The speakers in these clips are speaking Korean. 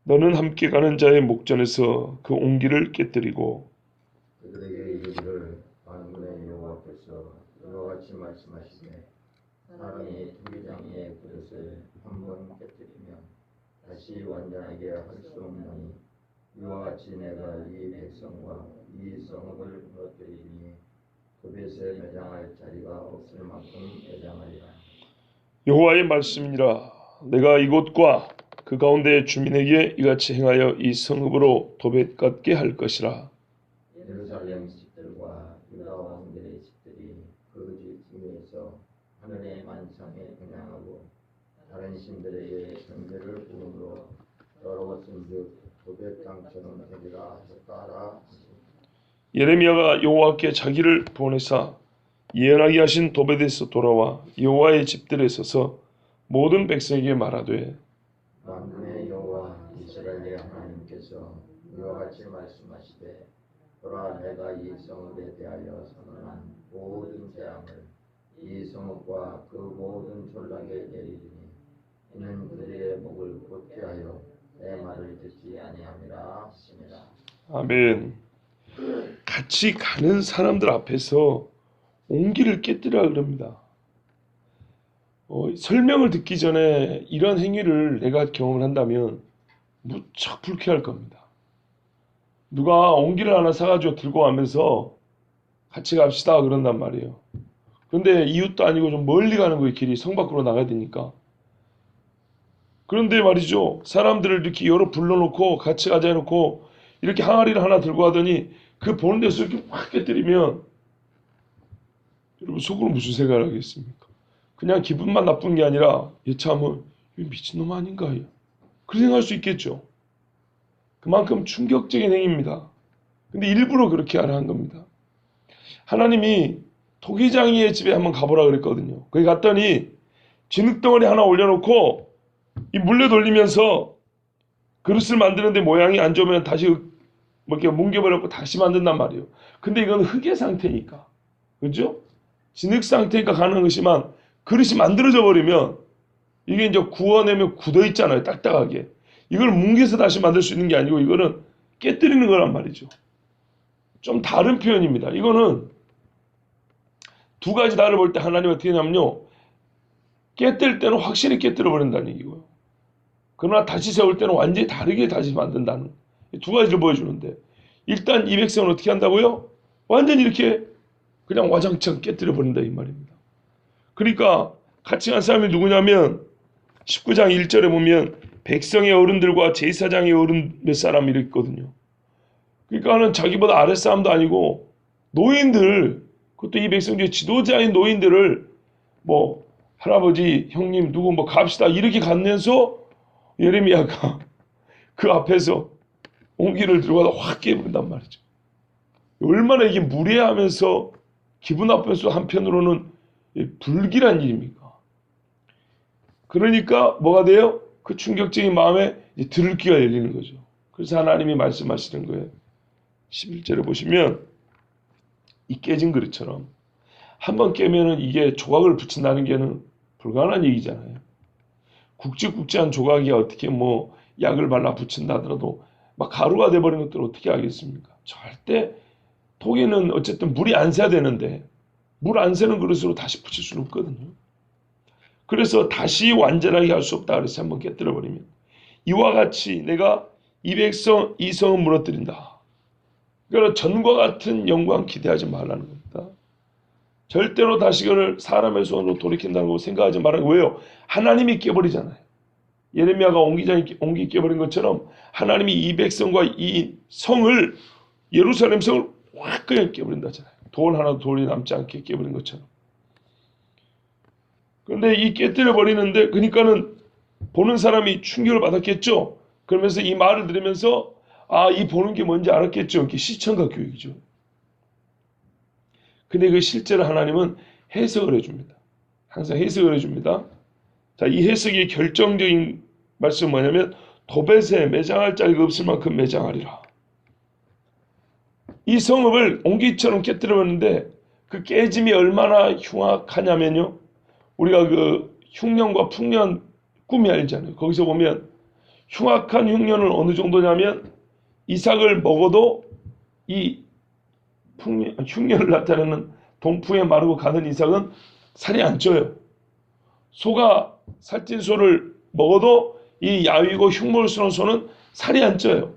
너는 함께 가는 자의 목전에서 그 옹기를 깨뜨리고 그들에게 이르기를 만군의 여호와께서 이와 같이 말씀하시되 사람이 투기장의 그릇을 한 번 깨뜨리면 다시 완전하게 할 수 없나니 이와 같이 내가 이 백성과 이 성읍을 무너뜨리니 도벳에 매장할 자리가 없을 만큼 매장하리라. 여호와의 말씀이니라. 내가 이곳과 그 가운데의 주민에게 이같이 행하여 이 성읍으로 도벳 같게 할 것이라. 예루살렘 집들과 유다 왕들의 집들이 그 집 중에서 하늘의 만상에 분양하고 다른 신들에게 경배를 부음으로 더러웠은즉 도벳 땅처럼 되리라 하셨다라. 예레미야가 여호와께 자기를 보내사 예언하게 하신 도벳에서 돌아와 여호와의 집들에 서서 모든 백성에게 말하되 만군의 여호와 이스라엘의 하나님께서 이와 같이 말씀하시되 보라 내가 이 성읍에 대하여 선언한 모든 재앙을 이 성읍과 그 모든 졸락에 내리리니 이는 그들의 목을 곧게 하여 내 말을 듣지 아니함이라 하시니라. 아멘. 같이 가는 사람들 앞에서 옹기를 깨뜨리라 그럽니다. 설명을 듣기 전에 이런 행위를 내가 경험을 한다면 무척 불쾌할 겁니다. 누가 옹기를 하나 사가지고 들고 가면서 같이 갑시다 그런단 말이에요. 그런데 이웃도 아니고 좀 멀리 가는 거예요. 길이 성 밖으로 나가야 되니까. 그런데 말이죠. 사람들을 이렇게 여러 불러놓고 같이 가자 해놓고 이렇게 항아리를 하나 들고 가더니 그 보는 데서 이렇게 확 깨뜨리면 여러분 속으로 무슨 생각을 하겠습니까? 그냥 기분만 나쁜 게 아니라 여차하면 이 미친놈 아닌가? 그렇게 생각할 수 있겠죠. 그만큼 충격적인 행위입니다. 근데 일부러 그렇게 하라 한 겁니다. 하나님이 토기장이의 집에 한번 가보라 그랬거든요. 거기 갔더니 진흙덩어리 하나 올려놓고 이 물레 돌리면서 그릇을 만드는데 모양이 안 좋으면 다시 뭐 이렇게 뭉개버렸고 다시 만든단 말이에요. 근데 이건 흙의 상태니까. 그죠? 진흙 상태니까 가는 것이만 그릇이 만들어져 버리면 이게 이제 구워내면 굳어 있잖아요. 딱딱하게. 이걸 뭉개서 다시 만들 수 있는 게 아니고 이거는 깨뜨리는 거란 말이죠. 좀 다른 표현입니다. 이거는 두 가지 다를 볼 때 하나님 어떻게 하냐면요. 깨뜨릴 때는 확실히 깨뜨려 버린다는 얘기고요. 그러나 다시 세울 때는 완전히 다르게 다시 만든다는 두 가지를 보여주는데 일단 이 백성은 어떻게 한다고요? 완전히 이렇게 그냥 와장창 깨뜨려 버린다 이 말입니다. 그러니까 같이 간 사람이 누구냐면 19장 1절에 보면 백성의 어른들과 제사장의 어른 몇 사람 이렇게 있거든요. 그러니까는 자기보다 아랫사람도 아니고 노인들, 그것도 이 백성 중에 지도자인 노인들을 뭐 할아버지, 형님 누구 뭐 갑시다 이렇게 가면서 예레미야가 그 앞에서 옹기를 들고 가다 확 깨버린단 말이죠. 얼마나 이게 무례하면서 기분 나쁘면서 한편으로는 불길한 일입니까? 그러니까 뭐가 돼요? 그 충격적인 마음에 들을 귀가 열리는 거죠. 그래서 하나님이 말씀하시는 거예요. 11절에 보시면 이 깨진 그릇처럼 한번 깨면은 이게 조각을 붙인다는 게는 불가능한 얘기잖아요. 굵직굵직한 조각이 어떻게 뭐 약을 발라 붙인다 하더라도 막 가루가 돼버린 것들을 어떻게 하겠습니까? 절대 토기는 어쨌든 물이 안 새야 되는데 물 안 새는 그릇으로 다시 붙일 수는 없거든요. 그래서 다시 완전하게 할 수 없다 그래서 한번 깨뜨려 버리면 이와 같이 내가 이 백성 이 성을 무너뜨린다. 그러나 전과 같은 영광 기대하지 말라는 겁니다. 절대로 다시 그를 사람의 손으로 돌이킨다는 거 생각하지 말라는 거예요. 왜요? 하나님이 깨버리잖아요. 예레미야가 옹기 깨버린 것처럼 하나님이 이 백성과 이 성을 예루살렘 성을 확 그냥 깨버린다잖아요. 돌 하나도 돌이 남지 않게 깨버린 것처럼. 그런데 이 깨뜨려 버리는데 그러니까는 보는 사람이 충격을 받았겠죠. 그러면서 이 말을 들으면서 이 보는 게 뭔지 알았겠죠. 이렇게 시청각 교육이죠. 근데 그 실제로 하나님은 해석을 해줍니다. 항상 해석을 해줍니다. 자, 이 해석의 결정적인 말씀은 뭐냐면 도벳에 매장할 자리가 없을 만큼 매장하리라. 이 성읍을 옹기처럼 깨뜨려버렸는데 그 깨짐이 얼마나 흉악하냐면요. 우리가 그 흉년과 풍년 꿈이 알잖아요. 거기서 보면 흉악한 흉년은 어느 정도냐면 이삭을 먹어도 이 흉년을 나타내는 동풍에 마르고 가는 이삭은 살이 안 쪄요. 소가 살찐 소를 먹어도 이 야위고 흉물스러운 소는 살이 안 쪄요.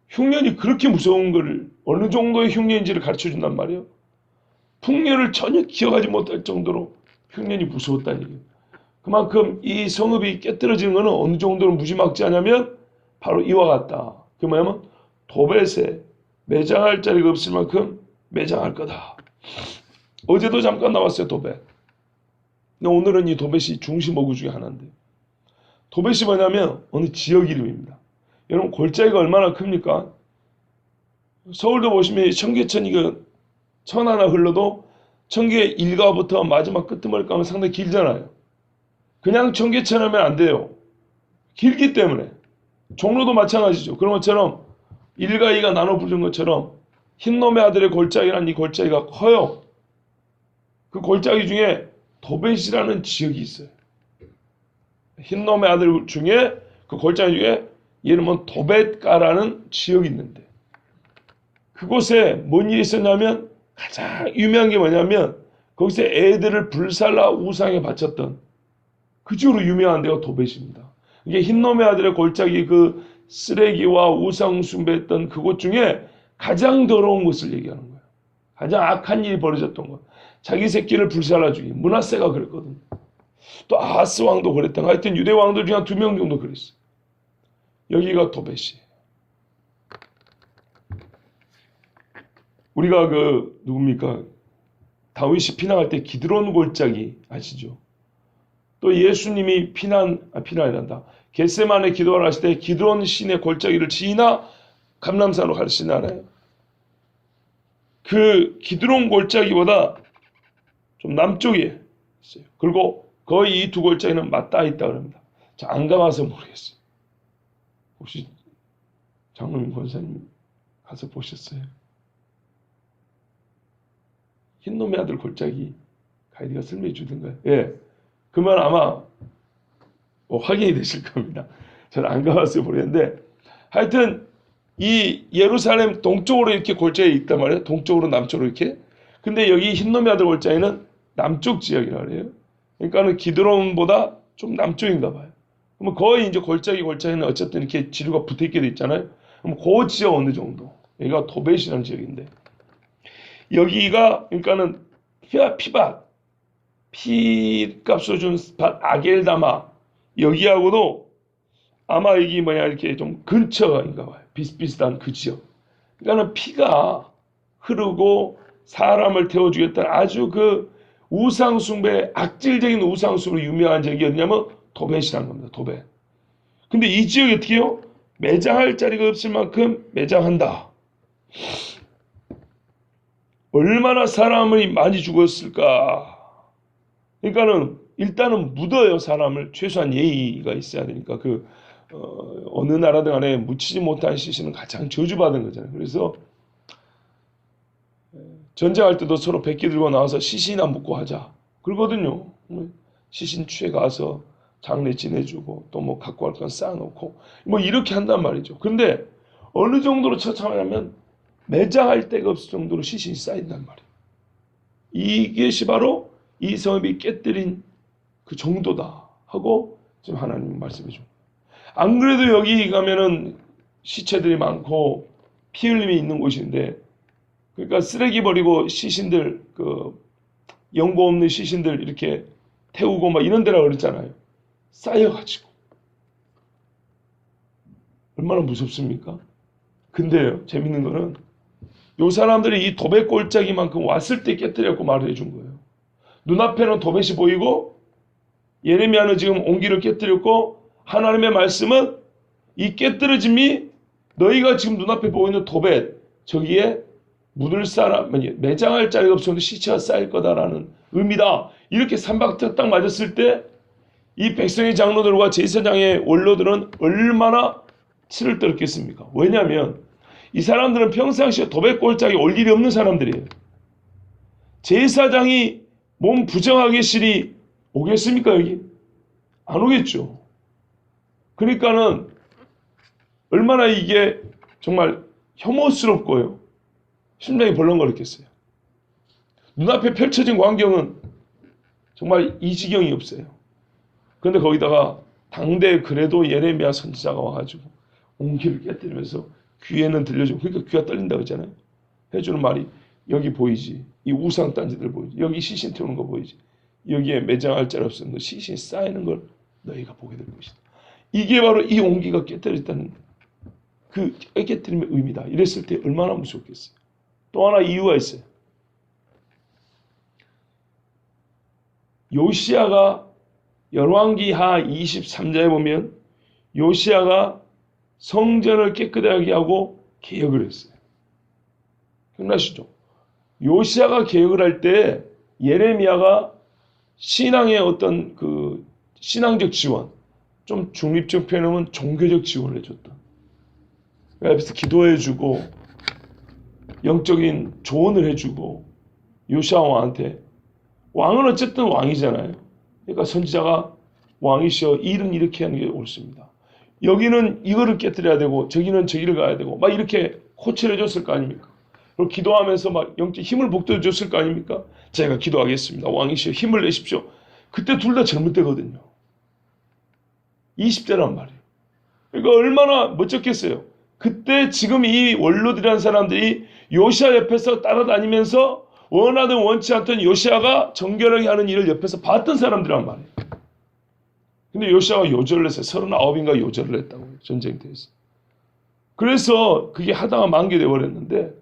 흉년이 그렇게 무서운 걸 어느 정도의 흉년인지를 가르쳐 준단 말이에요. 풍년을 전혀 기억하지 못할 정도로 흉년이 무서웠다는 얘기예요. 그만큼 이 성읍이 깨뜨려지는 것은 어느 정도로 무지막지하냐면 바로 이와 같다. 그 뭐냐면 도벳에 매장할 자리가 없을 만큼 매장할 거다. 어제도 잠깐 나왔어요, 도벳. 근데 오늘은 이 도벳이 중심 어구 중에 하나인데, 도벳이 뭐냐면 어느 지역 이름입니다. 여러분 골짜기가 얼마나 큽니까? 서울도 보시면 청계천이 천 하나 흘러도 청계 일가부터 마지막 끄트머리 가면 상당히 길잖아요. 그냥 청계천 하면 안 돼요. 길기 때문에. 종로도 마찬가지죠. 그런 것처럼 일가 이가 나눠 부른 것처럼 흰놈의 아들의 골짜기라는 이 골짜기가 커요. 그 골짜기 중에 도벳이라는 지역이 있어요. 흰놈의 아들 중에 그 골짜기 중에 이름은 도벳가라는 지역이 있는데, 그곳에 뭔 일이 있었냐면 가장 유명한 게 뭐냐면 거기서 애들을 불살라 우상에 바쳤던 그 지역으로 유명한 데가 도벳입니다. 이게 흰놈의 아들의 골짜기 그 쓰레기와 우상 숭배했던 그곳 중에 가장 더러운 것을 얘기하는 거예요. 가장 악한 일이 벌어졌던 것. 자기 새끼를 불살라 죽인 므낫세가 그랬거든요. 또 아하스 왕도 그랬던 거. 하여튼 유대 왕들 중에 한 2명 정도 그랬어요. 여기가 도벳이에요. 우리가 누굽니까? 다윗이 피난할 때 기드론 골짜기 아시죠? 또 예수님이 피난이란다. 겟세마네 기도를 하실 때 기드론 시내 골짜기를 지나 감람산으로 가시지 않아요? 그 기드론 골짜기보다 좀 남쪽에 있어요. 그리고 거의 이 두 골짜기는 맞닿아 있다 그럽니다. 자, 안 가봐서 모르겠어요. 혹시 장로님 권사님 가서 보셨어요? 흰놈의 아들 골짜기 가이드가 설명해 주던가요? 예. 그러면 아마 확인이 되실 겁니다. 저는 안 가봤어요 모르겠는데, 하여튼 이 예루살렘 동쪽으로 이렇게 골짜기 있단 말이에요. 동쪽으로 남쪽으로 이렇게. 근데 여기 흰놈의 아들 골짜기는 남쪽 지역이라 그래요. 그러니까는 기드론보다 좀 남쪽인가 봐요. 그러면 거의 이제 골짜기는 어쨌든 이렇게 지류가 붙어 있게 돼 있잖아요. 그럼 그 지역 어느 정도? 여기가 도벳이라는 지역인데, 여기가 그러니까는 피밭 피값을 준 밭 아겔다마, 여기하고도 아마 여기 이렇게 좀 근처인가 봐요. 비슷비슷한 그 지역. 그러니까는 피가 흐르고 사람을 태워주겠다는 아주 그 우상숭배, 악질적인 우상숭배로 유명한 지역이 어디냐면 도벳이라는 겁니다. 도벳. 근데 이 지역이 어떻게 해요? 매장할 자리가 없을 만큼 매장한다. 얼마나 사람이 많이 죽었을까. 그러니까는 일단은 묻어요. 사람을. 최소한 예의가 있어야 되니까. 어느 나라든 간에 묻히지 못한 시신은 가장 저주받은 거잖아요. 그래서 전쟁할 때도 서로 백기 들고 나와서 시신이나 묻고 하자 그러거든요. 시신 취해 가서 장례 지내주고 또 뭐 갖고 갈 건 쌓아놓고 뭐 이렇게 한단 말이죠. 근데 어느 정도로 처참하냐면 매장할 데가 없을 정도로 시신이 쌓인단 말이에요. 이것이 바로 이 성읍이 깨뜨린 그 정도다 하고 지금 하나님이 말씀해 줍니다. 안 그래도 여기 가면은 시체들이 많고 피 흘림이 있는 곳인데, 그러니까 쓰레기 버리고 시신들, 연고 없는 시신들 이렇게 태우고 막 이런 데라 그랬잖아요. 쌓여가지고. 얼마나 무섭습니까? 근데요, 재밌는 거는 요 사람들이 이 도벳 골짜기만큼 왔을 때 깨뜨렸고 말을 해준 거예요. 눈앞에는 도벳이 보이고 예레미야는 지금 온기를 깨뜨렸고, 하나님의 말씀은 이 깨뜨려짐이 너희가 지금 눈앞에 보이는 도벳, 저기에 묻을 사람, 매장할 자리가 없어도 시체가 쌓일 거다라는 의미다. 이렇게 삼박자 딱 맞았을 때 이 백성의 장로들과 제사장의 원로들은 얼마나 치를 떨었겠습니까? 왜냐하면 이 사람들은 평상시에 도벳 골짜기 올 일이 없는 사람들이에요. 제사장이 몸 부정하게 시리 오겠습니까 여기? 안 오겠죠. 그러니까는 얼마나 이게 정말 혐오스럽고요. 심장이 벌렁거렸겠어요. 눈앞에 펼쳐진 광경은 정말 이 지경이 없어요. 그런데 거기다가 당대 그래도 예레미야 선지자가 와가지고 옹기를 깨뜨리면서 귀에는 들려주고, 그러니까 귀가 떨린다고 했잖아요. 해주는 말이, 여기 보이지? 이 우상 딴지들 보이지? 여기 시신 태우는 거 보이지? 여기에 매장할 자리 없는 시신이 쌓이는 걸 너희가 보게 될 것이다. 이게 바로 이 온기가 깨뜨렸다는 그 깨뜨림의 의미다. 이랬을 때 얼마나 무섭겠어요. 또 하나 이유가 있어요. 요시야가 열왕기하 23장에 보면 요시야가 성전을 깨끗하게 하고 개혁을 했어요. 기억나시죠? 요시야가 개혁을 할 때 예레미야가 신앙의 어떤 그 신앙적 지원, 좀 중립적 표현하면 종교적 지원을 해줬다. 옆에서 기도해주고 영적인 조언을 해주고 요시야 왕한테, 왕은 어쨌든 왕이잖아요. 그러니까 선지자가 왕이시여 일은 이렇게 하는 게 옳습니다. 여기는 이거를 깨뜨려야 되고 저기는 저기를 가야 되고 막 이렇게 코치를 해줬을 거 아닙니까? 그리고 기도하면서 막 영적 힘을 북돋워 줬을 거 아닙니까? 제가 기도하겠습니다. 왕이시여 힘을 내십시오. 그때 둘 다 젊을 때거든요. 20대란 말이에요. 그러니까 얼마나 멋졌겠어요. 그때 지금 이 원로들이라는 사람들이 요시야 옆에서 따라다니면서 원하든 원치 않든 요시야가 정결하게 하는 일을 옆에서 봤던 사람들이란 말이에요. 근데 요시야가 요절을 했어요. 39인가 요절을 했다고요. 전쟁터에서. 그래서 그게 하다가 만개돼 버렸는데,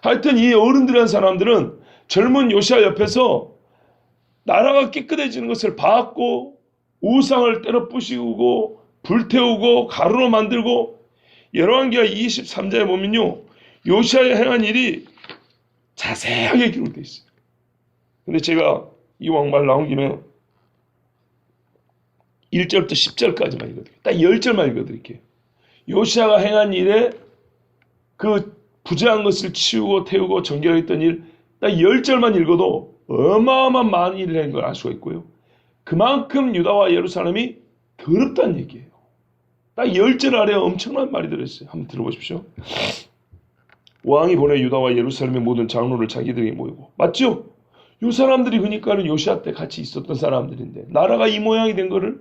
하여튼 이 어른들이라는 사람들은 젊은 요시야 옆에서 나라가 깨끗해지는 것을 봤고 우상을 때려 부시고 불태우고 가루로 만들고, 열왕기하 23장에 보면요, 요시야의 행한 일이 자세하게 기록되어 있어요. 근데 제가 이 왕말 나온 김에 1절부터 10절까지만 읽어드릴게요. 딱 10절만 읽어드릴게요. 요시야가 행한 일에 그 부재한 것을 치우고 태우고 정결했던 일, 딱 10절만 읽어도 어마어마한 많은 일을 한 걸 알 수가 있고요. 그만큼 유다와 예루살렘이 더럽다는 얘기예요. 딱 10절 아래에 엄청난 말이 들어있어요. 한번 들어보십시오. 왕이 보내 유다와 예루살렘의 모든 장로를 자기들에게 모이고, 맞죠? 이 사람들이 그러니까는 요시야 때 같이 있었던 사람들인데 나라가 이 모양이 된 거를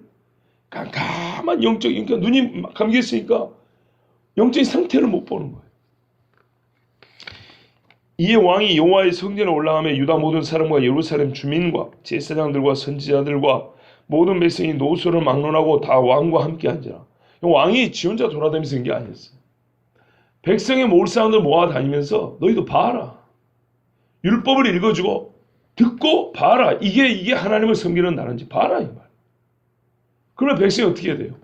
깜깜한 영적인, 그러니까 눈이 감겼으니까 영적인 상태를 못 보는 거예요. 이에 왕이 여호와의 성전에 올라가며 유다 모든 사람과 예루살렘 주민과 제사장들과 선지자들과 모든 백성이 노소를 막론하고 다 왕과 함께 앉으라. 왕이 지 혼자 돌아다니면서 한 게 아니었어요. 백성의 모을 사람들 모아다니면서 너희도 봐라. 율법을 읽어주고 듣고 봐라. 이게 하나님을 섬기는 나라인지 봐라, 이 말. 그러면 백성이 어떻게 해야 돼요?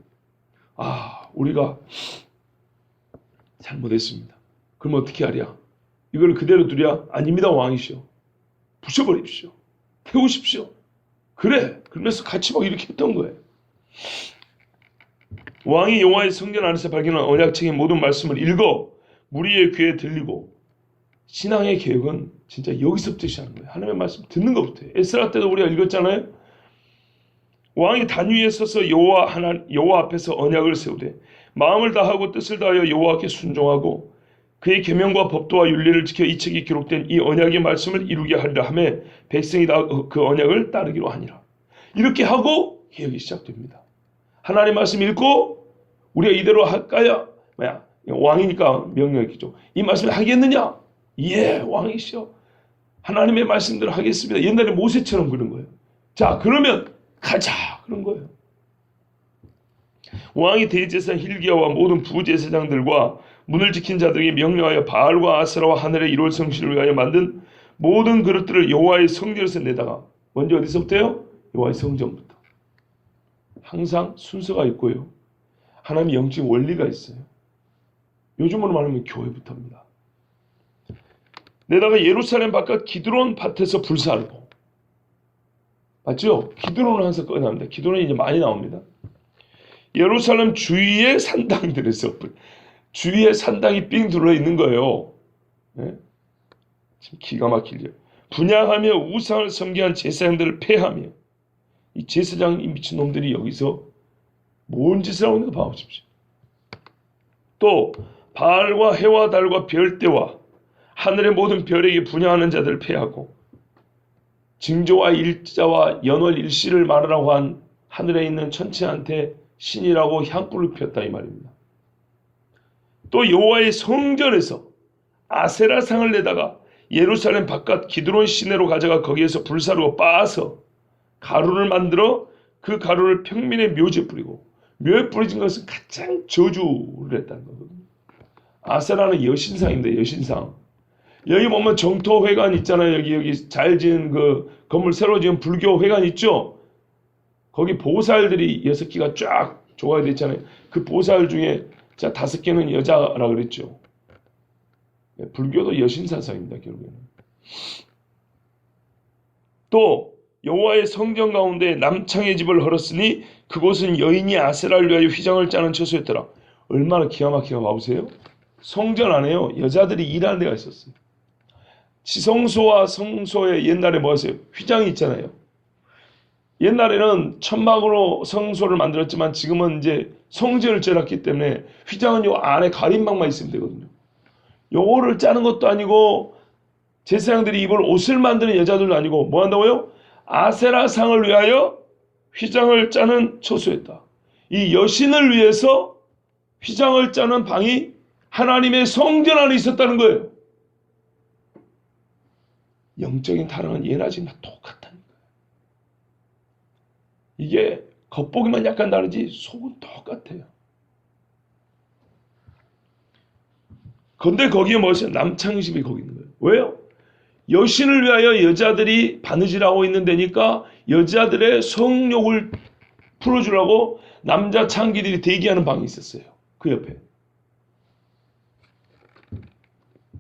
아, 우리가 잘못했습니다. 그럼 어떻게 하랴? 이걸 그대로 두랴? 아닙니다, 왕이시여. 부셔버립시오. 태우십시오. 그래. 그러면서 같이 막 이렇게 했던 거예요. 왕이 여호와의 성전 안에서 발견한 언약책의 모든 말씀을 읽어 무리의 귀에 들리고, 신앙의 개혁은 진짜 여기서부터 시작하는 거예요. 하나님의 말씀 듣는 것부터. 에스라 때도 우리가 읽었잖아요. 왕이 단 위에 서서 여호와 앞에서 언약을 세우되 마음을 다하고 뜻을 다하여 여호와께 순종하고 그의 계명과 법도와 윤리를 지켜 이 책에 기록된 이 언약의 말씀을 이루게 하리라 하며 백성이 다 그 언약을 따르기로 하니라. 이렇게 하고 개혁이 시작됩니다. 하나님 말씀 읽고 우리가 이대로 할까요? 왕이니까 명령했겠죠. 이 말씀을 하겠느냐? 예, 왕이시여. 하나님의 말씀대로 하겠습니다. 옛날에 모세처럼 그런 거예요. 자, 그러면 가자. 그런 거예요. 왕이 대제사장 hil기야와 모든 부제사장들과 문을 지킨 자들에게 명령하여 바알과 아세라와 하늘의 이롤 성신을 위하여 만든 모든 그릇들을 여호와의 성전에서 내다가, 먼저 어디서부터요? 여호와의 성전부터. 항상 순서가 있고요. 하나님의 영적 원리가 있어요. 요즘으로 말하면 교회부터입니다. 내다가 예루살렘 바깥 기드론 밭에서 불사르고, 맞죠? 기드론은 항상 꺼내납니다. 기드론이 이제 많이 나옵니다. 예루살렘 주위의 산당들에서, 주위에 산당이 삥 둘러 있는 거예요. 네? 지금 기가 막히죠. 분양하며 우상을 섬기한 제사장들을 폐하며, 이 제사장 이 미친놈들이 여기서 뭔 짓을 하고 있는 거 봐보십시오. 또 바알과 해와 달과 별대와 하늘의 모든 별에게 분양하는 자들을 패하고 징조와 일자와 연월 일시를 말하라고 한 하늘에 있는 천체한테 신이라고 향불을 피웠다 이 말입니다. 또 여호와의 성전에서 아세라상을 내다가 예루살렘 바깥 기드론 시내로 가져가 거기에서 불사르고 빻아서 가루를 만들어 그 가루를 평민의 묘지에 뿌리고 묘에 뿌려진 것은 가장 저주를 했다는 거거든요. 아세라는 여신상입니다. 여신상. 여기 보면 정토회관 있잖아요. 여기 잘 지은 그 건물 새로 지은 불교 회관 있죠. 거기 보살들이 6기가 쫙 조각이 있잖아요. 그 보살 중에 자 5개는 여자라 그랬죠. 불교도 여신사상입니다. 결국에는. 또 여호와의 성전 가운데 남창의 집을 헐었으니 그곳은 여인이 아세라를 위하여 휘장을 짜는 처소였더라. 얼마나 기가 막히게 봐보세요. 성전 안에요. 여자들이 일하는 데가 있었어요. 지성소와 성소에 옛날에 뭐였어요? 휘장이 있잖아요. 옛날에는 천막으로 성소를 만들었지만 지금은 이제 성전을 지어놨기 때문에 휘장은 요 안에 가림막만 있으면 되거든요. 요거를 짜는 것도 아니고 제사장들이 입을 옷을 만드는 여자들도 아니고 뭐 한다고요? 아세라상을 위하여 휘장을 짜는 처소였다. 이 여신을 위해서 휘장을 짜는 방이 하나님의 성전 안에 있었다는 거예요. 영적인 타락은 예나 지금나 똑같다는 거예요. 이게 겉보기만 약간 다르지 속은 똑같아요. 근데 거기에 뭐였어요? 남창십이 거기 있는 거예요. 왜요? 여신을 위하여 여자들이 바느질하고 있는 데니까 여자들의 성욕을 풀어주라고 남자 창기들이 대기하는 방이 있었어요. 그 옆에.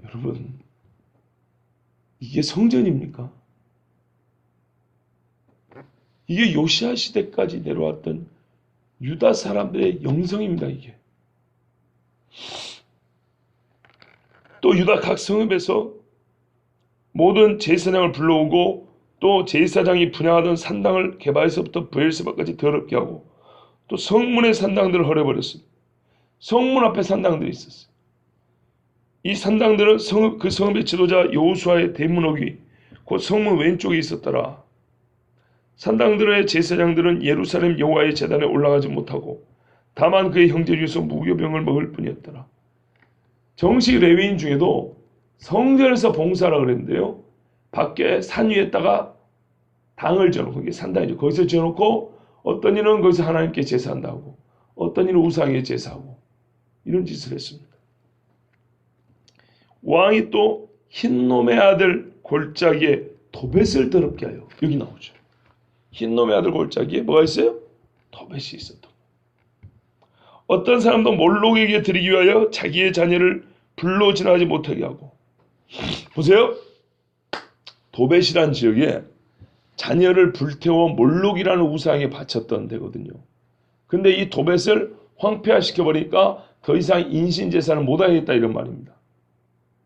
여러분, 이게 성전입니까? 이게 요시야 시대까지 내려왔던 유다 사람들의 영성입니다. 이게. 또 유다 각 성읍에서 모든 제사장을 불러오고 또 제사장이 분양하던 산당을 게바에서부터 브엘세바까지 더럽게 하고 또 성문의 산당들을 헐어버렸습니다. 성문 앞에 산당들이 있었어요. 이 산당들은 그 성읍의 지도자 여호수아의 대문옥이 곧 성문 왼쪽에 있었더라. 산당들의 제사장들은 예루살렘 여호와의 제단에 올라가지 못하고 다만 그의 형제 중에서 무교병을 먹을 뿐이었더라. 정식 레위인 중에도 성전에서 봉사라 그랬는데요. 밖에 산 위에다가 당을 지어놓고 이게 산당이죠. 거기서 지어놓고 어떤 이는 거기서 하나님께 제사한다고 어떤 이는 우상에 제사하고 이런 짓을 했습니다. 왕이 또 흰놈의 아들 골짜기에 도벳을 더럽게 하여 여기 나오죠. 흰놈의 아들 골짜기에 뭐가 있어요? 도벳이 있었던. 어떤 사람도 몰록에게 드리기 위하여 자기의 자녀를 불로 지나가지 못하게 하고 보세요. 도벳이란 지역에 자녀를 불태워 몰록이라는 우상에 바쳤던 데거든요. 근데 이 도벳을 황폐화시켜버리니까 더 이상 인신제사를 못하겠다 이런 말입니다.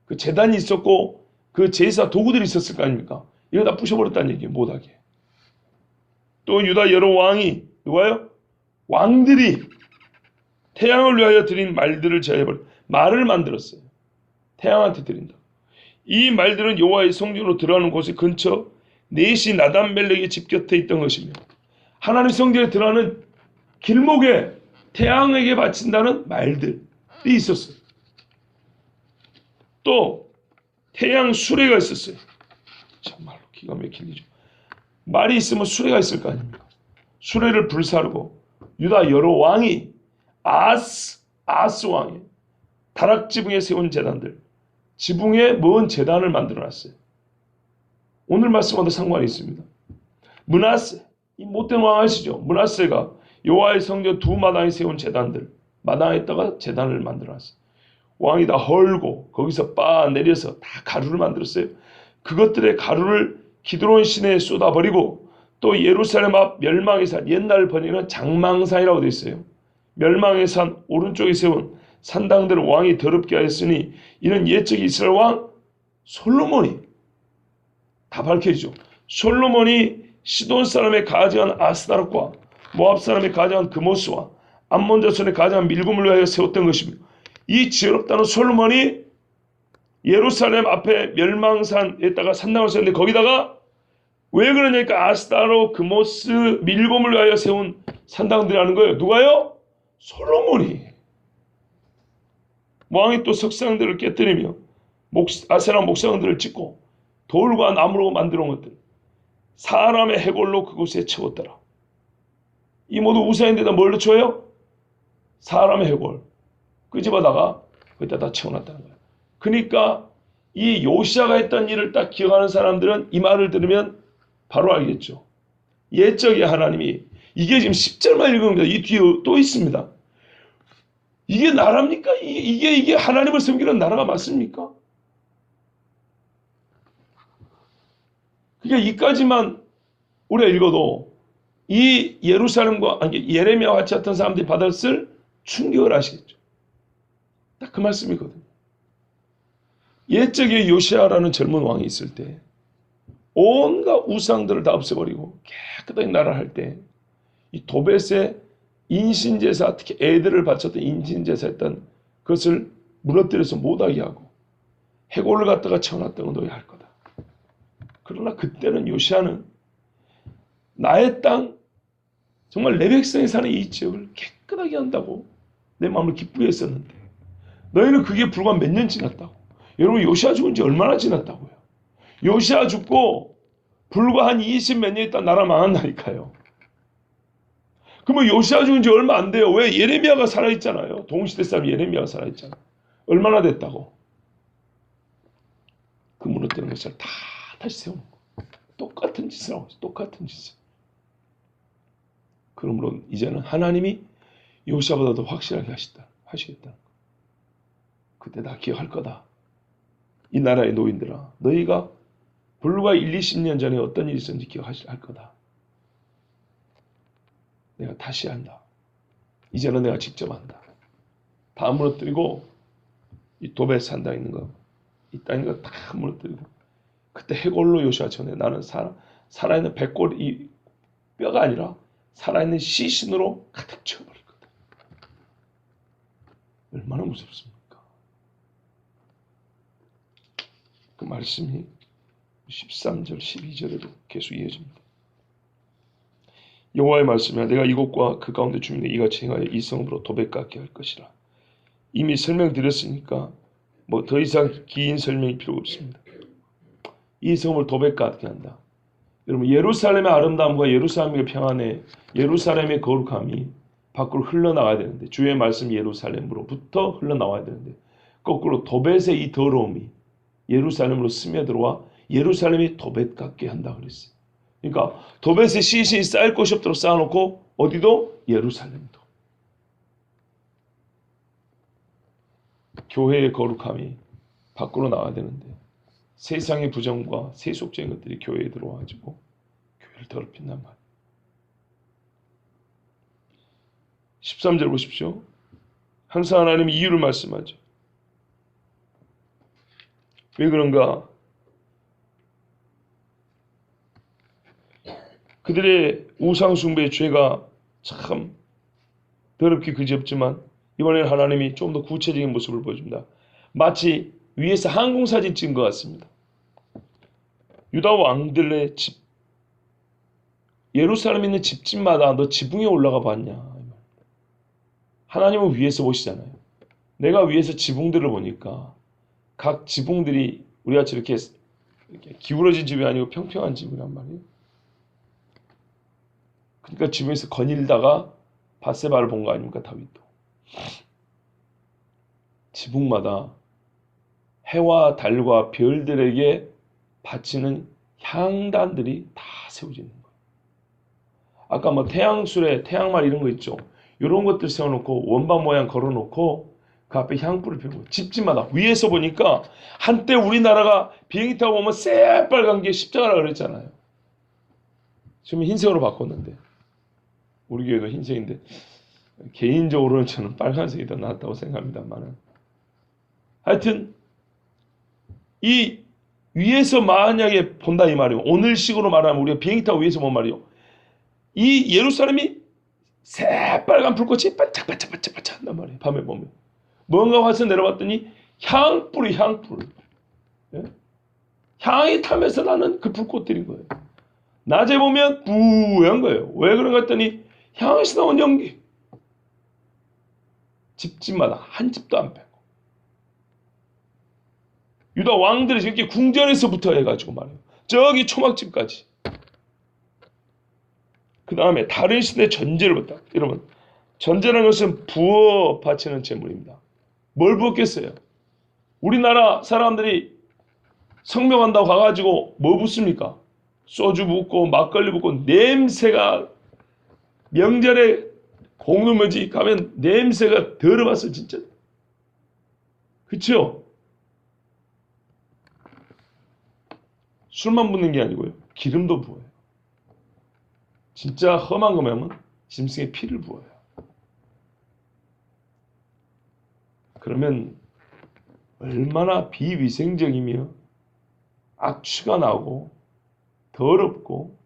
그 제단이 있었고 그 제사 도구들이 있었을 거 아닙니까? 이거 다 부셔버렸다는 얘기예요. 못하게. 또 유다 여러 왕이 누가요? 왕들이 태양을 위하여 드린 말들을 제해버려 말을 만들었어요. 태양한테 드린다. 이 말들은 여호와의 성전으로 들어가는 곳의 근처 넷이 나단멜렉의 집 곁에 있던 것이며 하나님 성전에 들어가는 길목에 태양에게 바친다는 말들이 있었어요. 또 태양 수레가 있었어요. 정말로 기가 막힌 일이죠. 말이 있으면 수레가 있을 거 아닙니까? 수레를 불사르고 유다 여러 왕이 아스 왕이 다락 지붕에 세운 제단들 지붕에 먼 제단을 만들어놨어요. 오늘 말씀과도 상관이 있습니다. 므낫세 이 못된 왕 아시죠? 므낫세가 여호와의 성전 두 마당에 세운 제단들 마당에다가 제단을 만들어놨어요. 왕이 다 헐고 거기서 빻아 내려서 다 가루를 만들었어요. 그것들의 가루를 기드론 시내에 쏟아버리고 또 예루살렘 앞 멸망의 산 옛날 번역은 장망산이라고 되어 있어요. 멸망의 산 오른쪽에 세운 산당들을 왕이 더럽게 하였으니 이는 옛적 이스라엘 왕 솔로몬이 다 밝혀지죠. 솔로몬이 시돈 사람의 가증한 아스다롯과 모압 사람의 가증한 그모스와 암몬 자손의 가증한 밀금을 위하여 세웠던 것이며 이 지혜롭다는 솔로몬이 예루살렘 앞에 멸망산에다가 산당을 세웠는데 거기다가 왜 그러냐니까 아스타로 그모스 밀곰을 위하여 세운 산당들이라는 거예요. 누가요? 솔로몬이. 왕이 또 석상들을 깨뜨리며 아세라 목상들을 짓고 돌과 나무로 만들어 온 것들 사람의 해골로 그곳에 채웠더라. 이 모두 우상인데다 뭘 줘요? 사람의 해골 끄집어다가 거기다 다 채워놨다는 거예요. 그러니까 이 요시아가 했던 일을 딱 기억하는 사람들은 이 말을 들으면 바로 알겠죠. 옛적에 하나님이 이게 지금 10절만 읽은 겁니다. 이 뒤에 또 있습니다. 이게 나라입니까? 이게 하나님을 섬기는 나라가 맞습니까? 그러니까 이까지만 우리가 읽어도 이 예루살렘과 예레미야와 같이 했던 사람들이 받았을 충격을 아시겠죠. 딱 그 말씀이거든요. 옛적에 요시아라는 젊은 왕이 있을 때 온갖 우상들을 다 없애버리고 깨끗하게 나라를 할 때 이 도벳의 인신제사, 특히 애들을 바쳤던 인신제사 했던 그것을 무너뜨려서 못하게 하고 해골을 갖다가 채워놨던 건 너희 할 거다. 그러나 그때는 요시아는 나의 땅, 정말 내 백성이 사는 이 지역을 깨끗하게 한다고 내 마음을 기쁘게 했었는데 너희는 그게 불과 몇 년 지났다고. 여러분 요시아 죽은 지 얼마나 지났다고요. 요시아 죽고 불과 한 20 몇 년 있다 나라 망한다니까요. 그러면 요시아 죽은 지 얼마 안 돼요. 왜? 예레미야가 살아있잖아요. 동시대 사람 예레미야가 살아있잖아요. 얼마나 됐다고. 그 무너뜨리는 것을 다 다시 세우는 거. 똑같은 짓을 하고 있어요. 똑같은 짓을. 그러므로 이제는 하나님이 요시아보다 더 확실하게 하시겠다는 거. 그때 다 기억할 거다. 이 나라의 노인들아, 너희가 불과 1, 20년 전에 어떤 일이 있었는지 기억할 거다. 내가 다시 한다. 이제는 내가 직접 한다. 다 무너뜨리고 이 도벳 산다 있는 거, 이 땅인 거 다 무너뜨리고 그때 해골로 요시아 전에 나는 살아있는 백골 이 뼈가 아니라 살아있는 시신으로 가득 채워버릴 거다. 얼마나 무섭습니까? 그 말씀이 13절, 12절에도 계속 이어집니다. 여호와의 말씀이야 내가 이곳과 그 가운데 주민에게 이같이 행하여 이 성으로 도벳 깎게 할 것이라. 이미 설명드렸으니까 뭐 더 이상 긴 설명이 필요 없습니다. 이 성을 도벳 깎게 한다. 여러분 예루살렘의 아름다움과 예루살렘의 평안에 예루살렘의 거룩함이 밖으로 흘러나가야 되는데 주의 말씀 예루살렘으로부터 흘러나와야 되는데 거꾸로 도벳의 이 더러움이 예루살렘으로 스며들어와 예루살렘이 도벳 같게 한다 그랬어요. 그러니까 도벳의 시신이 쌓일 곳이 없도록 쌓아놓고 어디도? 예루살렘도. 교회의 거룩함이 밖으로 나와야 되는데 세상의 부정과 세속적인 것들이 교회에 들어와가지고 교회를 더럽힌단 말이에요. 13절 보십시오. 항상 하나님이 이유를 말씀하죠. 왜 그런가? 그들의 우상숭배의 죄가 참 더럽게 그지없지만 이번에는 하나님이 좀 더 구체적인 모습을 보여줍니다. 마치 위에서 항공사진 찍은 것 같습니다. 유다 왕들의 집, 예루살렘에 있는 집집마다 너 지붕에 올라가 봤냐? 하나님은 위에서 보시잖아요. 내가 위에서 지붕들을 보니까 각 지붕들이 우리같이 이렇게 기울어진 집이 아니고 평평한 집이란 말이에요. 그러니까 지붕에서 거닐다가 밧세바를 본 거 아닙니까? 다윗도. 지붕마다 해와 달과 별들에게 바치는 향단들이 다 세워져 있는 거예요. 아까 뭐 태양술에 태양말 이런 거 있죠. 이런 것들 세워놓고 원반 모양 걸어놓고 그 앞에 향불을 피우고 집집마다 위에서 보니까 한때 우리나라가 비행기 타고 보면 새빨간 게 십자가라 그랬잖아요. 지금 흰색으로 바꿨는데 우리 교회도 흰색인데 개인적으로는 저는 빨간색이 더 낫다고 생각합니다만은 하여튼 이 위에서 만약에 본다 이 말이에요. 오늘식으로 말하면 우리가 비행기 타고 위에서 본 말이에요. 이 예루살렘이 새빨간 불꽃이 반짝반짝반짝반짝 한단 말이에요. 밤에 보면 뭔가 화서 내려봤더니 향불이 향불. 예? 향이 타면서 나는 그 불꽃들인 거예요. 낮에 보면 뿌연 거예요. 왜 그런가 했더니 향에서 나온 연기. 집집마다 한 집도 안 빼고. 유다 왕들이 이렇게 궁전에서부터 해가지고 말이에요. 저기 초막집까지. 그 다음에 다른 신의 전제를 봤다. 여러분, 전제라는 것은 부어 바치는 제물입니다. 뭘 부었겠어요? 우리나라 사람들이 성명한다고 가가지고 뭐 붓습니까? 소주 붓고 막걸리 붓고 냄새가 명절에 공동묘지 가면 냄새가 더러워서 진짜. 그쵸? 술만 붓는 게 아니고요. 기름도 부어요. 진짜 험한 거면 짐승의 피를 부어요. 그러면 얼마나 비위생적이며 악취가 나고 더럽고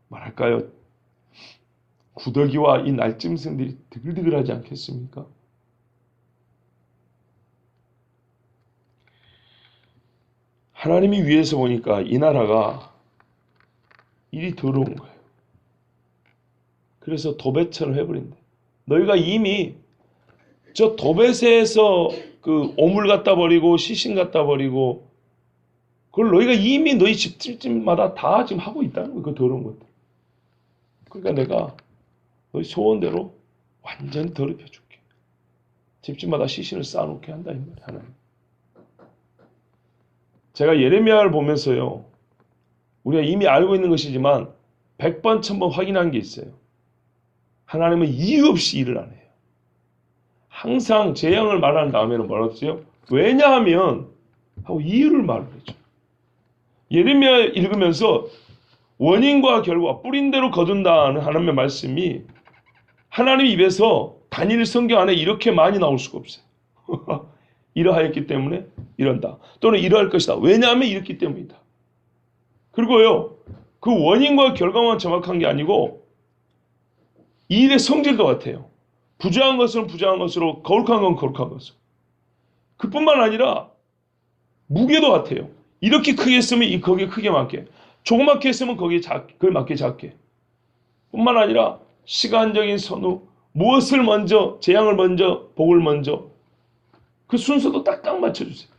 뭐랄까요, 구더기와 이 날짐승들이 드글드글하지 않겠습니까? 하나님이 위에서 보니까 이 나라가 일이 더러운 거예요. 그래서 도벳처럼 해버린다. 너희가 이미 저 도벳에서 그 오물 갖다 버리고 시신 갖다 버리고 그걸 너희가 이미 너희 집집마다 다 지금 하고 있다는 거예요. 그 더러운 것들. 그러니까 내가 너희 소원대로 완전히 더럽혀 줄게. 집집마다 시신을 쌓아놓게 한다 이 말이에요. 하나님. 제가 예레미야를 보면서요. 우리가 이미 알고 있는 것이지만 100번 1000번 확인한 게 있어요. 하나님은 이유 없이 일을 안 해요. 항상 재앙을 말하는 다음에는 뭐라고 했어요? 왜냐하면 하고 이유를 말을 해줘. 예레미야 읽으면서 원인과 결과 뿌린 대로 거둔다는 하나님의 말씀이 하나님 입에서 단일 성경 안에 이렇게 많이 나올 수가 없어요. 이러하였기 때문에 이런다. 또는 이러할 것이다. 왜냐하면 이렇기 때문이다. 그리고요. 그 원인과 결과만 정확한 게 아니고 이 일의 성질도 같아요. 부정한 것은 부정한 것으로 거룩한 건 거룩한 것으로. 그뿐만 아니라 무게도 같아요. 이렇게 크게 했으면 거기에 크게 맞게. 조그맣게 했으면 거기에 맞게 작게. 뿐만 아니라 시간적인 선우, 무엇을 먼저, 재앙을 먼저, 복을 먼저. 그 순서도 딱딱 맞춰주세요.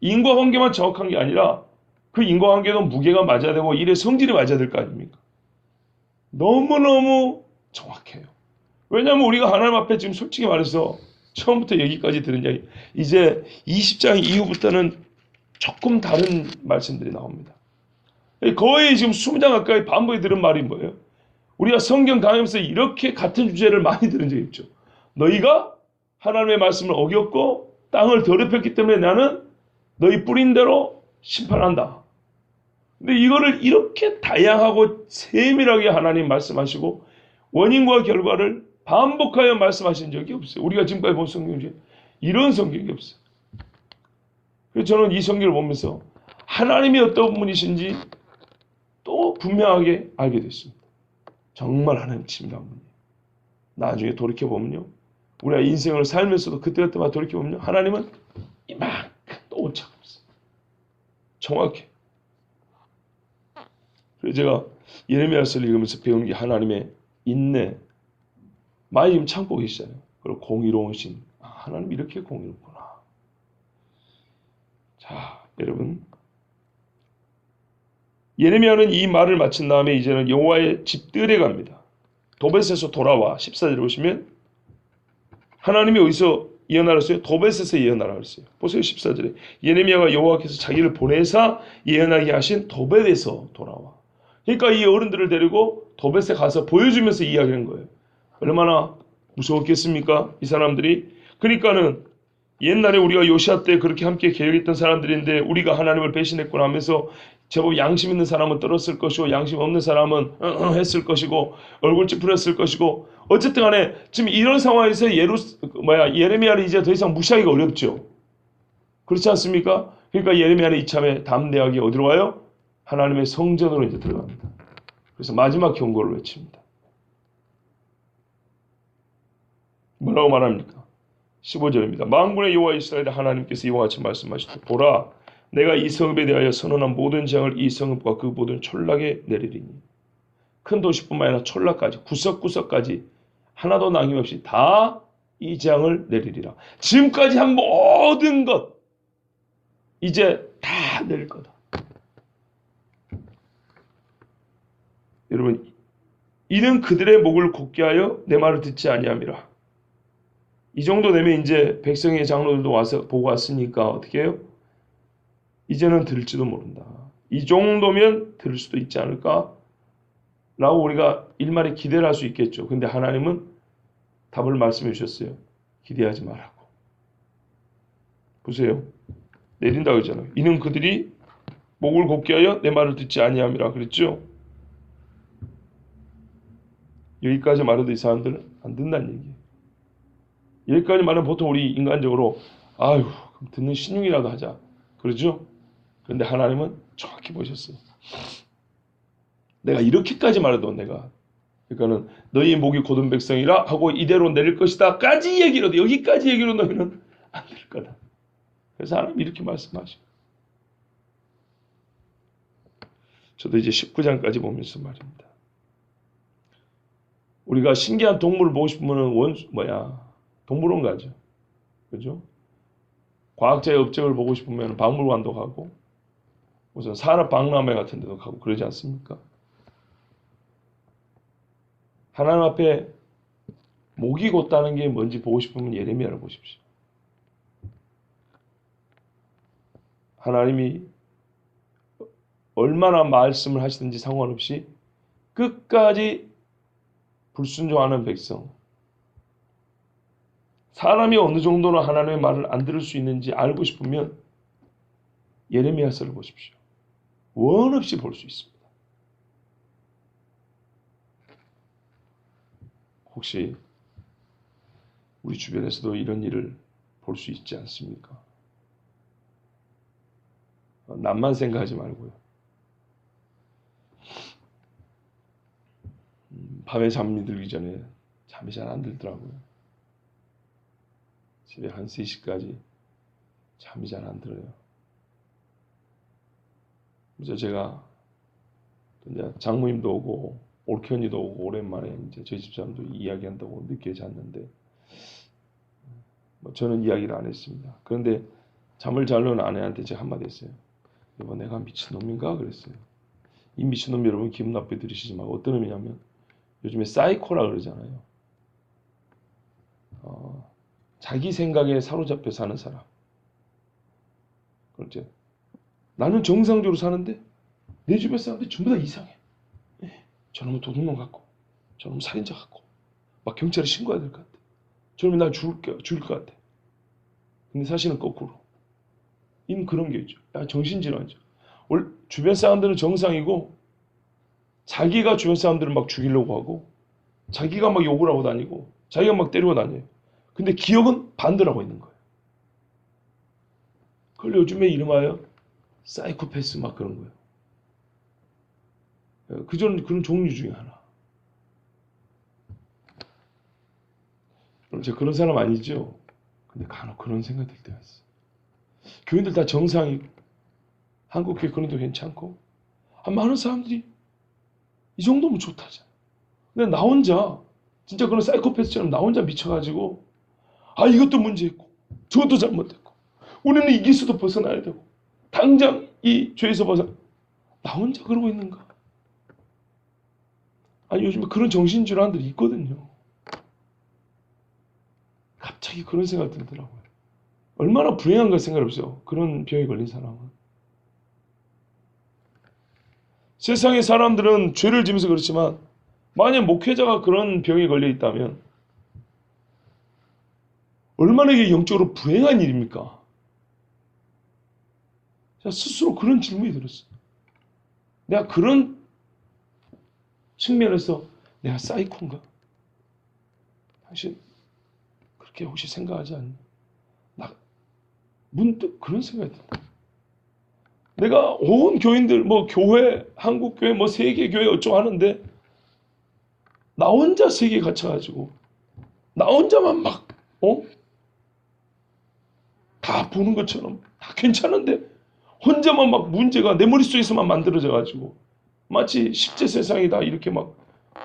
인과관계만 정확한 게 아니라 그 인과관계도 무게가 맞아야 되고 일의 성질이 맞아야 될 거 아닙니까? 너무너무 정확해요. 왜냐하면 우리가 하나님 앞에 지금 솔직히 말해서 처음부터 여기까지 들은 이야기, 이제 20장 이후부터는 조금 다른 말씀들이 나옵니다. 거의 지금 20장 가까이 반복에 들은 말이 뭐예요? 우리가 성경 강의하면서 이렇게 같은 주제를 많이 들은 적이 있죠. 너희가 하나님의 말씀을 어겼고 땅을 더럽혔기 때문에 나는 너희 뿌린 대로 심판한다. 근데 이거를 이렇게 다양하고 세밀하게 하나님 말씀하시고 원인과 결과를 반복하여 말씀하신 적이 없어요. 우리가 지금까지 본 성경 중에 이런 성경이 없어요. 그래서 저는 이 성경을 보면서 하나님이 어떤 분이신지 또 분명하게 알게 됐습니다. 정말 하나님 친밀한 분이에요. 나중에 돌이켜보면요. 우리가 인생을 살면서도 그때그때마다 돌이켜보면요. 하나님은 이만큼 또 오차가 없어요. 정확해. 그래서 제가 예레미야서를 읽으면서 배운 게 하나님의 인내, 많이 지금 참고 계시잖아요. 그리고 공의로우신, 하나님 이렇게 공의롭구나. 자, 여러분, 예레미야는 이 말을 마친 다음에 이제는 여호와의 집들에 갑니다. 도벳에서 돌아와 14절에 보시면 하나님이 어디서 예언하라 했어요? 도벳에서 예언하라 했어요. 보세요. 14절에 예레미야가 여호와께서 자기를 보내사 예언하게 하신 도벳에서 돌아와. 그러니까 이 어른들을 데리고 도벳에 가서 보여주면서 이야기하는 거예요. 얼마나 무서웠겠습니까? 이 사람들이. 그러니까는 옛날에 우리가 요시아 때 그렇게 함께 계획했던 사람들인데 우리가 하나님을 배신했구나 하면서 제법 양심 있는 사람은 떨었을 것이고 양심 없는 사람은 했을 것이고 얼굴 찌푸렸을 것이고 어쨌든 간에 지금 이런 상황에서 예레미야를 이제 더 이상 무시하기가 어렵죠. 그렇지 않습니까? 그러니까 예레미야는 이참에 담대하게 어디로 가요? 하나님의 성전으로 이제 들어갑니다. 그래서 마지막 경고를 외칩니다. 뭐라고 말합니까? 15절입니다. 만군의 여호와 이스라엘 하나님께서 이와 같이 말씀하시되 보라 내가 이 성읍에 대하여 선언한 모든 재앙을 이 성읍과 그 모든 촌락에 내리리니 큰 도시뿐만 아니라 촌락까지 구석구석까지 하나도 남김없이 다 이 재앙을 내리리라. 지금까지 한 모든 것 이제 다 내릴 거다. 여러분 이는 그들의 목을 곧게 하여 내 말을 듣지 아니함이라. 이 정도 되면 이제 백성의 장로들도 와서 보고 왔으니까 어떻게 해요? 이제는 들을지도 모른다. 이 정도면 들을 수도 있지 않을까? 라고 우리가 일말에 기대를 할 수 있겠죠. 근데 하나님은 답을 말씀해 주셨어요. 기대하지 말라고. 보세요. 내린다 그러잖아요. 이는 그들이 목을 곧게 하여 내 말을 듣지 아니함이라 그랬죠. 여기까지 말해도 이 사람들은 안 듣는다는 얘기예요. 여기까지 말하면 보통 우리 인간적으로 아유 그럼 듣는 신용이라도 하자. 그러죠? 그런데 하나님은 정확히 보셨어요. 내가 이렇게까지 말해도 내가 그러니까는 너희 목이 곧은 백성이라 하고 이대로 내릴 것이다 까지 얘기로도 여기까지 얘기로 너희는 안 될 거다. 그래서 하나님 이렇게 말씀하셔. 저도 이제 19장까지 보면서 말입니다. 우리가 신기한 동물을 보고 싶으면 동물원 가죠. 그죠? 과학자의 업적을 보고 싶으면 박물관도 가고 무슨 산업박람회 같은 데도 가고 그러지 않습니까? 하나님 앞에 목이 곧다는 게 뭔지 보고 싶으면 예레미야를 보십시오. 하나님이 얼마나 말씀을 하시든지 상관없이 끝까지 불순종하는 백성. 사람이 어느 정도는 하나님의 말을 안 들을 수 있는지 알고 싶으면 예레미야서를 보십시오. 원 없이 볼 수 있습니다. 혹시 우리 주변에서도 이런 일을 볼 수 있지 않습니까? 남만 생각하지 말고요. 밤에 잠이 들기 전에 잠이 잘 안 들더라고요. 새벽 한 3시까지 잠이 잘 안 들어요. 그래서 제가 이제 장모님도 오고 올케언니도 오고 오랜만에 이제 저희 집사람도 이야기한다고 늦게 잤는데 저는 이야기를 안 했습니다. 그런데 잠을 잘 놓은 아내한테 제가 한마디 했어요. 여보 내가 미친놈인가? 그랬어요. 이 미친놈 여러분 기분 나쁘게 들으시지 말고 어떤 놈이냐면 요즘에 사이코라 그러잖아요. 자기 생각에 사로잡혀 사는 사람. 그렇죠. 나는 정상적으로 사는데 내 주변 사람들이 전부 다 이상해. 저놈은 도둑놈 같고 저놈은 살인자 같고 막 경찰에 신고해야 될 것 같아. 저놈이 날 죽일 것 같아. 근데 사실은 거꾸로. 인 그런 게 있죠. 정신질환이죠. 주변 사람들은 정상이고 자기가 주변 사람들을 막 죽이려고 하고 자기가 막 욕을 하고 다니고 자기가 막 때리고 다녀요. 근데 기억은 반대로 하고 있는 거예요. 그걸 요즘에 이름하여 사이코패스 막 그런 거예요. 그런 종류 중에 하나. 제가 그런 사람 아니죠. 근데 간혹 그런 생각 들 때가 있어요. 교인들 다 정상이고 한국 교회 그런도 괜찮고 많은 사람들이 이 정도면 좋다잖아. 근데 나 혼자 진짜 그런 사이코패스처럼 나 혼자 미쳐가지고 이것도 문제 있고 저것도 잘못됐고 우리는 이 기수도 벗어나야 되고 당장 이 죄에서 나 혼자 그러고 있는가? 요즘에 그런 정신질환들이 있거든요. 갑자기 그런 생각 들더라고요. 얼마나 불행한가 생각해보세요. 그런 병에 걸린 사람은. 세상의 사람들은 죄를 지면서 그렇지만 만약 목회자가 그런 병에 걸려 있다면 얼마나 이게 영적으로 불행한 일입니까? 제가 스스로 그런 질문이 들었어요. 내가 그런 측면에서 내가 사이코인가? 당신 그렇게 혹시 생각하지 않니? 나 문득 그런 생각이 든다. 내가 온 교인들 교회, 한국교회, 세계교회 어쩌고 하는데 나 혼자 세계에 갇혀가지고 나 혼자만 막 다 보는 것처럼 다 괜찮은데 혼자만 막 문제가 내 머릿속에서만 만들어져 가지고 마치 실제 세상이 다 이렇게 막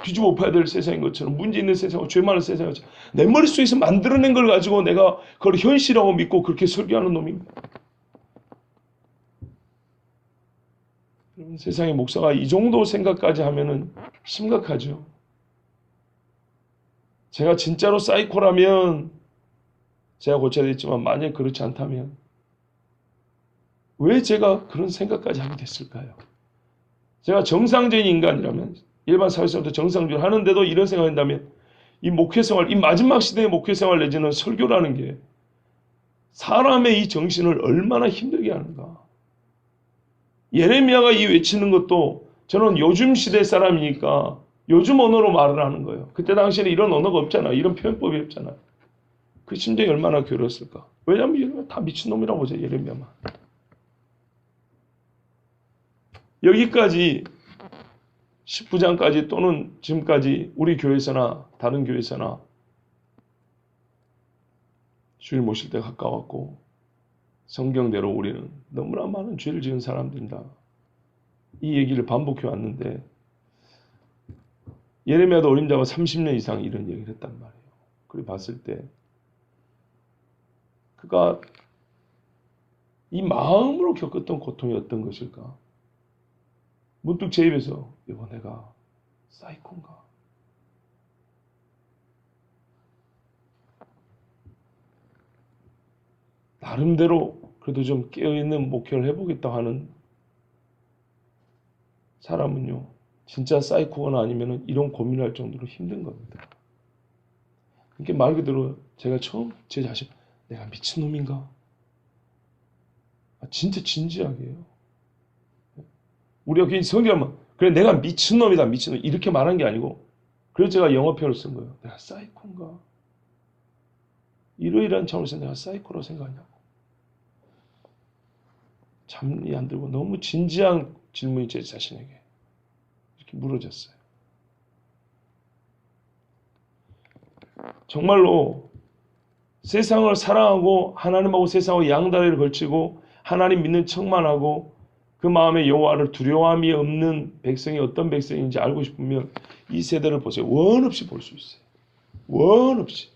뒤집어 엎어야 될 세상인 것처럼 문제 있는 세상, 죄 많은 세상인 것처럼 내 머릿속에서 만들어낸 걸 가지고 내가 그걸 현실이라고 믿고 그렇게 설교하는 놈입니다. 세상의 목사가 이 정도 생각까지 하면은 심각하죠. 제가 진짜로 사이코라면 제가 고쳐야 되겠지만 만약 그렇지 않다면 왜 제가 그런 생각까지 하게 됐을까요? 제가 정상적인 인간이라면 일반 사회에서부터 정상적으로 하는데도 이런 생각을 한다면 이 목회생활, 이 마지막 시대의 목회생활 내지는 설교라는 게 사람의 이 정신을 얼마나 힘들게 하는가. 예레미야가 이 외치는 것도 저는 요즘 시대 사람이니까 요즘 언어로 말을 하는 거예요. 그때 당시에는 이런 언어가 없잖아. 이런 표현법이 없잖아. 그 심정이 얼마나 괴로웠을까. 왜냐하면 예레미야 다 미친놈이라고 보죠. 예레미야만. 여기까지 19장까지 또는 지금까지 우리 교회에서나 다른 교회에서나 주일 모실 때 가까웠고 성경대로 우리는 너무나 많은 죄를 지은 사람들이다. 이 얘기를 반복해 왔는데 예레미야도 어린 자가 30년 이상 이런 얘기를 했단 말이에요. 그걸 봤을 때 그가 이 마음으로 겪었던 고통이 어떤 것일까? 문득 제 입에서 이거 내가 사이코인가? 나름대로 그래도 좀 깨어있는 목회를 해보겠다 하는 사람은요. 진짜 사이코거나 아니면 이런 고민할 정도로 힘든 겁니다. 이게 말 그대로 제가 처음 제 자신 내가 미친놈인가? 진짜 진지하게 해요. 우리가 괜히 성경하면 그래 내가 미친놈이다 미친놈 이렇게 말한 게 아니고 그래서 제가 영어 표현을 쓴 거예요. 내가 사이코인가? 이러이러한 차원에서 내가 사이코라고 생각하냐고. 잠이 안 들고 너무 진지한 질문이 제 자신에게 이렇게 물어졌어요. 정말로 세상을 사랑하고 하나님하고 세상하고 양다리를 걸치고 하나님 믿는 척만 하고 그 마음에 여호와를 두려움이 없는 백성이 어떤 백성인지 알고 싶으면 이 세대를 보세요. 원 없이 볼 수 있어요. 원 없이.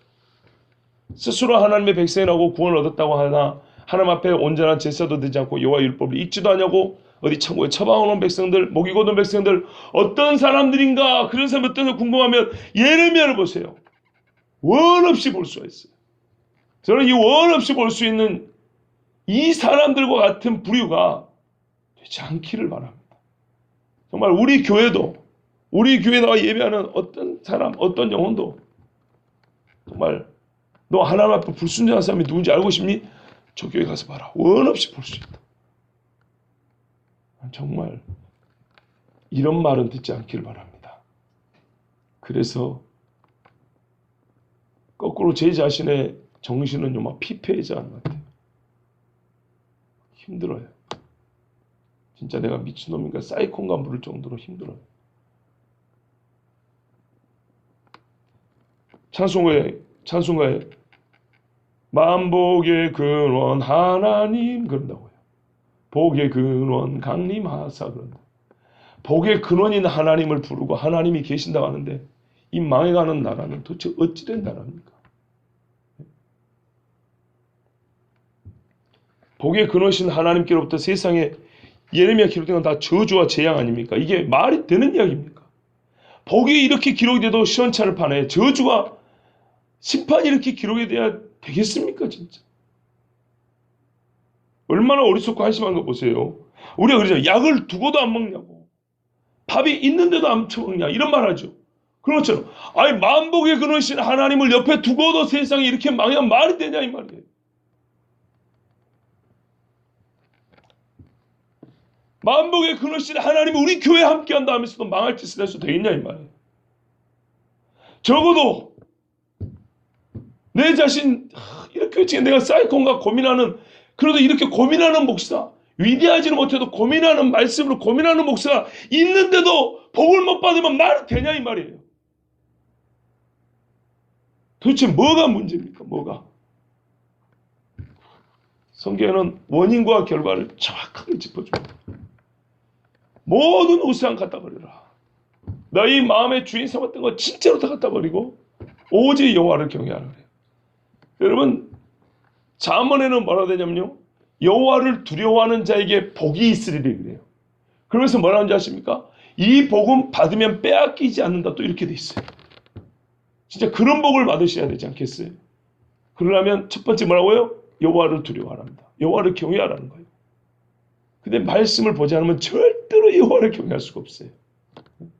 스스로 하나님의 백성이라고 구원을 얻었다고 하나 하나님 앞에 온전한 제사도 되지 않고 여호와 율법을 읽지도 않냐고 어디 천국에 처방오는 백성들 목이 고든 백성들 어떤 사람들인가 그런 사람이 어떤지 궁금하면 예레미야를 보세요. 원 없이 볼 수가 있어요. 저는 이 원 없이 볼 수 있는 이 사람들과 같은 부류가 되지 않기를 바랍니다. 정말 우리 교회도 우리 교회에 나와 예배하는 어떤 사람 어떤 영혼도 정말 너 하나님 앞에 불순종한 사람이 누군지 알고 싶니? 저 교회 가서 봐라. 원 없이 볼 수 있다. 정말 이런 말은 듣지 않기를 바랍니다. 그래서 거꾸로 제 자신의 정신은 막 피폐해져하는 것 같아요. 힘들어요. 진짜 내가 미친놈인가 사이콘가 물을 정도로 힘들어요. 찬송가에 만복의 근원 하나님 그런다고요. 복의 근원 강림하사 그런다. 복의 근원인 하나님을 부르고 하나님이 계신다고 하는데 이 망해가는 나라는 도대체 어찌된 나라입니까? 복의 근원이신 하나님께로부터 세상에 예레미야 기록된 건 다 저주와 재앙 아닙니까? 이게 말이 되는 이야기입니까? 복이 이렇게 기록이 돼도 시원찮을 판에 저주와 심판이 이렇게 기록이 돼야 되겠습니까? 진짜. 얼마나 어리석고 한심한 거 보세요. 우리가 그러죠. 약을 두고도 안 먹냐고. 밥이 있는데도 안 처먹냐. 이런 말 하죠. 그런 것처럼 아니 만복의 근원이신 하나님을 옆에 두고도 세상이 이렇게 망하면 말이 되냐 이 말이에요. 만복의 근원이신 하나님이 우리 교회에 함께한다 하면서도 망할 짓을 해서 되겠냐 이 말이에요. 적어도 내 자신 이렇게 지금 내가 사이콘가 고민하는 그래도 이렇게 고민하는 목사 위대하지는 못해도 고민하는 말씀으로 고민하는 목사가 있는데도 복을 못 받으면 말이 되냐 이 말이에요. 도대체 뭐가 문제입니까? 뭐가? 성경에는 원인과 결과를 정확하게 짚어줍니다. 모든 우상 갖다 버려라. 너희 마음의 주인 삼았던 거 진짜로 다 갖다 버리고 오직 여호와를 경외하라 그래요. 여러분 잠언에는 뭐라 되냐면요. 여호와를 두려워하는 자에게 복이 있으리라 그래요. 그러면서 뭐라는 줄 아십니까? 이 복은 받으면 빼앗기지 않는다. 또 이렇게 돼 있어요. 진짜 그런 복을 받으셔야 되지 않겠어요? 그러려면 첫 번째 뭐라고요? 여호와를 두려워하랍니다. 여호와를 경외하라는 거예요. 근데 말씀을 보지 않으면 절대로 여호와를 경외할 수가 없어요.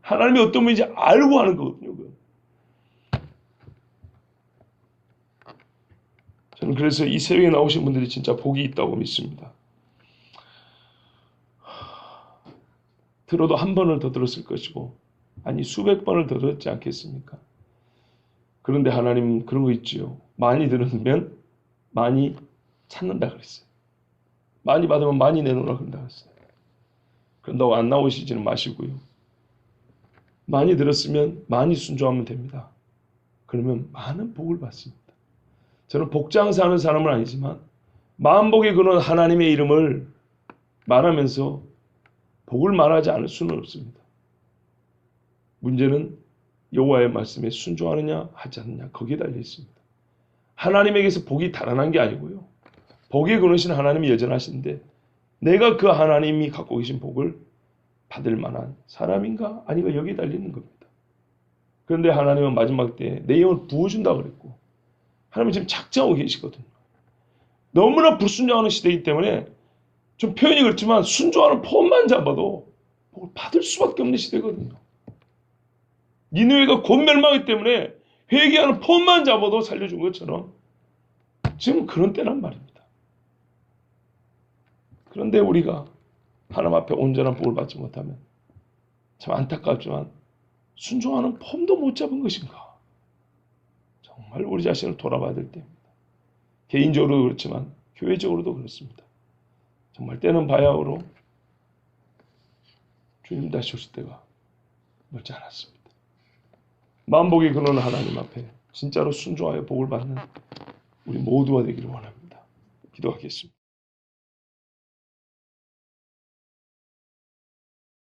하나님이 어떤 분인지 알고 하는 거거든요. 저는 그래서 이 새벽에 나오신 분들이 진짜 복이 있다고 믿습니다. 들어도 한 번을 더 들었을 것이고 아니 수백 번을 더 들었지 않겠습니까? 그런데 하나님 그런 거 있지요. 많이 들으면 많이 찾는다 그랬어요. 많이 받으면 많이 내놓으라 그런다 그랬어요. 그런다고 안 나오시지는 마시고요. 많이 들었으면 많이 순종하면 됩니다. 그러면 많은 복을 받습니다. 저는 복장사하는 사람은 아니지만 만복의 근원 하나님의 이름을 말하면서 복을 말하지 않을 수는 없습니다. 문제는 여호와의 말씀에 순종하느냐 하지 않느냐 거기에 달려 있습니다. 하나님에게서 복이 달아난 게 아니고요. 복의 근원이신 하나님이 여전하신데 내가 그 하나님이 갖고 계신 복을 받을 만한 사람인가 아닌가 여기에 달려 있는 겁니다. 그런데 하나님은 마지막 때에 내 영을 부어준다고 그랬고 하나님은 지금 작정하고 계시거든요. 너무나 불순종하는 시대이기 때문에 좀 표현이 그렇지만 순종하는 폼만 잡아도 복을 받을 수밖에 없는 시대거든요. 니느웨가 곧 멸망하기 때문에 회개하는 폼만 잡아도 살려준 것처럼 지금 그런 때란 말입니다. 그런데 우리가 하나님 앞에 온전한 복을 받지 못하면 참 안타깝지만 순종하는 폼도 못 잡은 것인가? 정말 우리 자신을 돌아봐야 될 때입니다. 개인적으로도 그렇지만 교회적으로도 그렇습니다. 정말 때는 바야흐로 주님 다시 오실 때가 멀지 않았습니다. 만복의 근원 하나님 앞에 진짜로 순종하여 복을 받는 우리 모두가 되기를 원합니다. 기도하겠습니다.